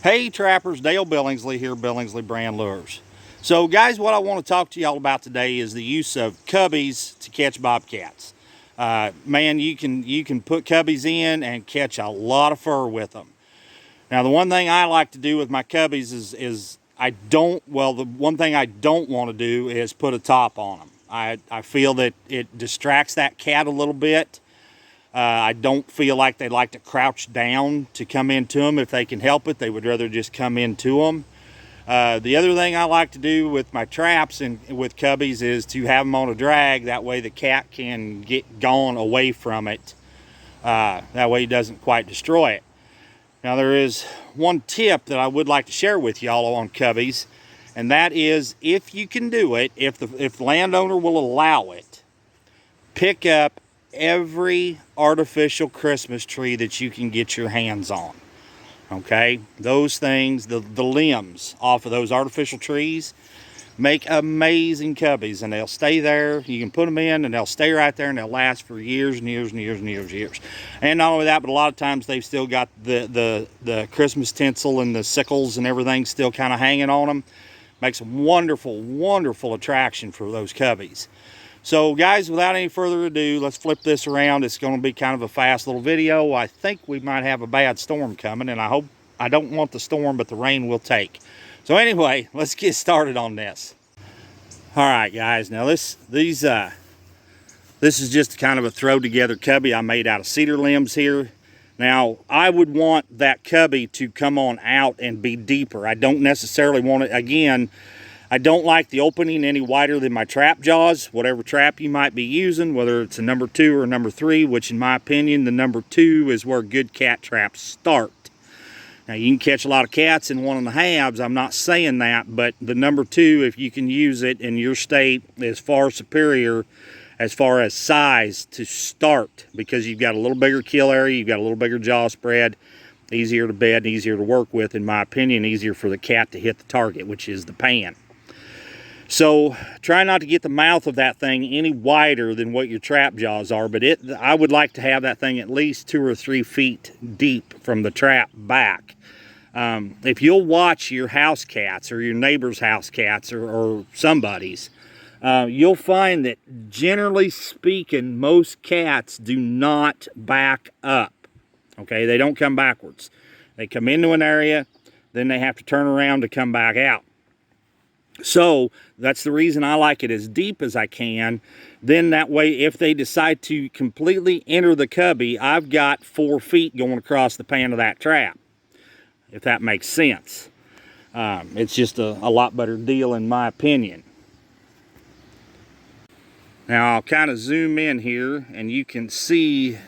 Hey trappers, Dale Billingsley here, Billingsley Brand Lures. So guys, what I want to talk to y'all about today is the use of cubbies to catch bobcats. Man, you can put cubbies in and catch a lot of fur with them. Now the one thing I like to do with my cubbies is the one thing I don't want to do is put a top on them. I feel that it distracts that cat a little bit. I don't feel like they like to crouch down to come into them. If they can help it, they would rather just come into them. The other thing I like to do with my traps and with cubbies is to have them on a drag. That way the cat can get gone away from it. That way he doesn't quite destroy it. Now there is one tip that I would like to share with y'all on cubbies, and that is, if you can do it, if the landowner will allow it, pick up every artificial Christmas tree that you can get your hands on. Okay, those things, the limbs off of those artificial trees make amazing cubbies, and they'll stay there. You can put them in and they'll stay right there, and they'll last for years and years and years and years and years. And not only that, but a lot of times they've still got the Christmas tinsel and the sickles and everything still kind of hanging on them. Makes a wonderful, wonderful attraction for those cubbies. So guys, without any further ado, let's flip this around. It's going to be kind of a fast little video. I think we might have a bad storm coming, and I don't want the storm, but the rain will take. So anyway, let's get started on this. All right, guys. Now this is just kind of a throw together cubby I made out of cedar limbs here. Now I would want that cubby to come on out and be deeper. I don't necessarily want it, again, I don't like the opening any wider than my trap jaws. Whatever trap you might be using, whether it's a number 2 or a number 3, which in my opinion, the number 2 is where good cat traps start. Now you can catch a lot of cats in 1.5s, I'm not saying that, but the number 2, if you can use it in your state, is far superior as far as size to start, because you've got a little bigger kill area, you've got a little bigger jaw spread, easier to bed, easier to work with, in my opinion, easier for the cat to hit the target, which is the pan. So try not to get the mouth of that thing any wider than what your trap jaws are, but I would like to have that thing at least 2 or 3 feet deep from the trap back. If you'll watch your house cats or your neighbor's house cats or somebody's, you'll find that generally speaking, most cats do not back up. Okay, they don't come backwards. They come into an area, then they have to turn around to come back out. So that's the reason I like it as deep as I can. Then that way, if they decide to completely enter the cubby, I've got 4 feet going across the pan of that trap, if that makes sense. It's just a lot better deal in my opinion. Now I'll kind of zoom in here and you can see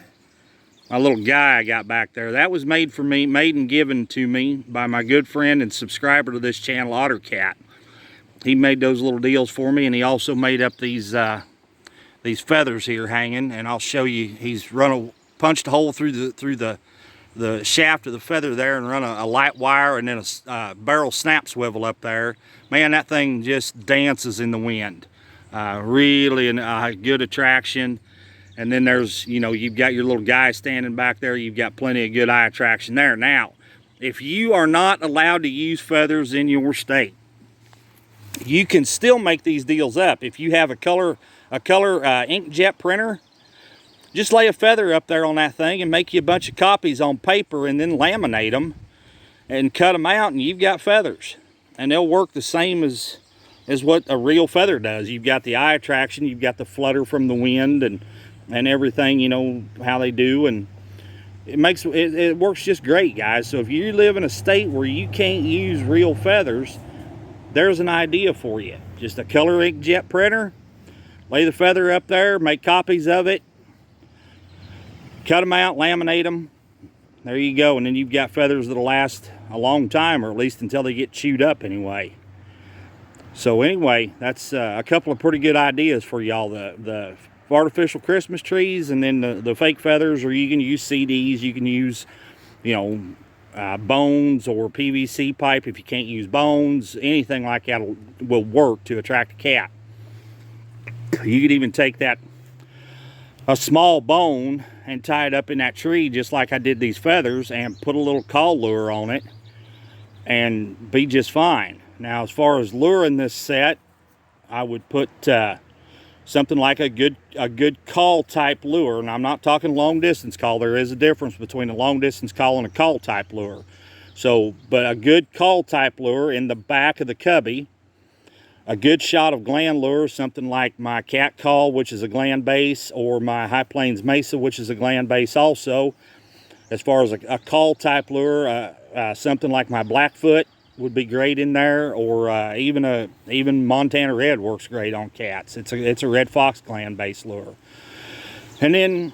my little guy I got back there. That was made for me, made and given to me by my good friend and subscriber to this channel, OtterCat. He made those little deals for me, and he also made up these feathers here hanging, and I'll show you. He's punched a hole through the shaft of the feather there and run a light wire and then a barrel snap swivel up there. Man, that thing just dances in the wind. Really a good attraction. And then there's, you've got your little guy standing back there. You've got plenty of good eye attraction there. Now, if you are not allowed to use feathers in your state, you can still make these deals up. If you have a color inkjet printer, just lay a feather up there on that thing and make you a bunch of copies on paper and then laminate them and cut them out, and you've got feathers. And they'll work the same as what a real feather does. You've got the eye attraction, you've got the flutter from the wind and everything, how they do, and it works just great, guys. So if you live in a state where you can't use real feathers, there's an idea for you. Just a color inkjet printer, lay the feather up there, make copies of it, cut them out, laminate them. There you go, and then you've got feathers that'll last a long time, or at least until they get chewed up anyway. So anyway, that's a couple of pretty good ideas for y'all. The artificial Christmas trees, and then the fake feathers, or you can use CDs, you can use, bones or PVC pipe if you can't use bones. Anything like that will work to attract a cat. You could even take a small bone and tie it up in that tree just like I did these feathers and put a little call lure on it and be just fine. Now, as far as luring this set, I would put something like a good call type lure. And I'm not talking long distance call. There is a difference between a long distance call and a call type lure. So, but a good call type lure in the back of the cubby, a good shot of gland lure, something like my cat call, which is a gland base, or my High Plains Mesa, which is a gland base also. As far as a call type lure, something like my Blackfoot would be great in there, or even Montana Red works great on cats. It's a red fox gland base lure. And then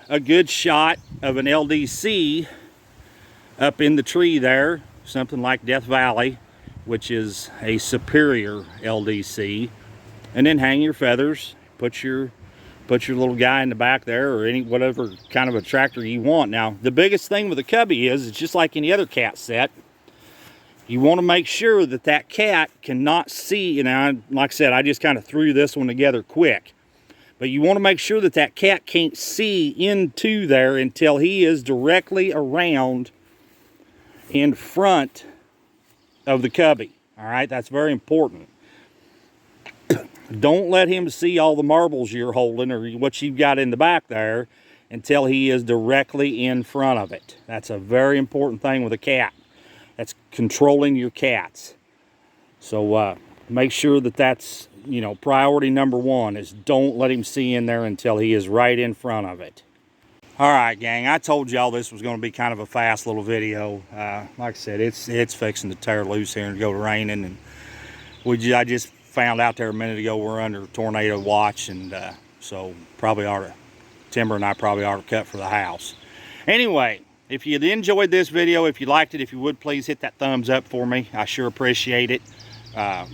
a good shot of an LDC up in the tree there, something like Death Valley, which is a superior LDC. And then hang your feathers, put your little guy in the back there, or whatever kind of a tractor you want. Now, the biggest thing with a cubby is, it's just like any other cat set. You want to make sure that that cat cannot see. You know, like I said, I just kind of threw this one together quick. But you want to make sure that that cat can't see into there until he is directly around in front of the cubby. All right, that's very important. Don't let him see all the marbles you're holding or what you've got in the back there until he is directly in front of it. That's a very important thing with a cat. That's controlling your cats. So make sure that that's, you know, priority number one, is don't let him see in there until he is right in front of it. All right, gang, I told y'all this was going to be kind of a fast little video. Like I said, it's fixing to tear loose here and go to raining, and I just found out there a minute ago we're under tornado watch, and so Timber and I probably ought to cut for the house. Anyway, if you enjoyed this video, if you liked it, if you would please hit that thumbs up for me. I sure appreciate it.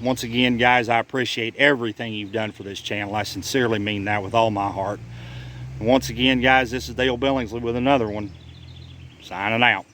Once again, guys, I appreciate everything you've done for this channel. I sincerely mean that with all my heart. And once again, guys, this is Dale Billingsley with another one. Signing out.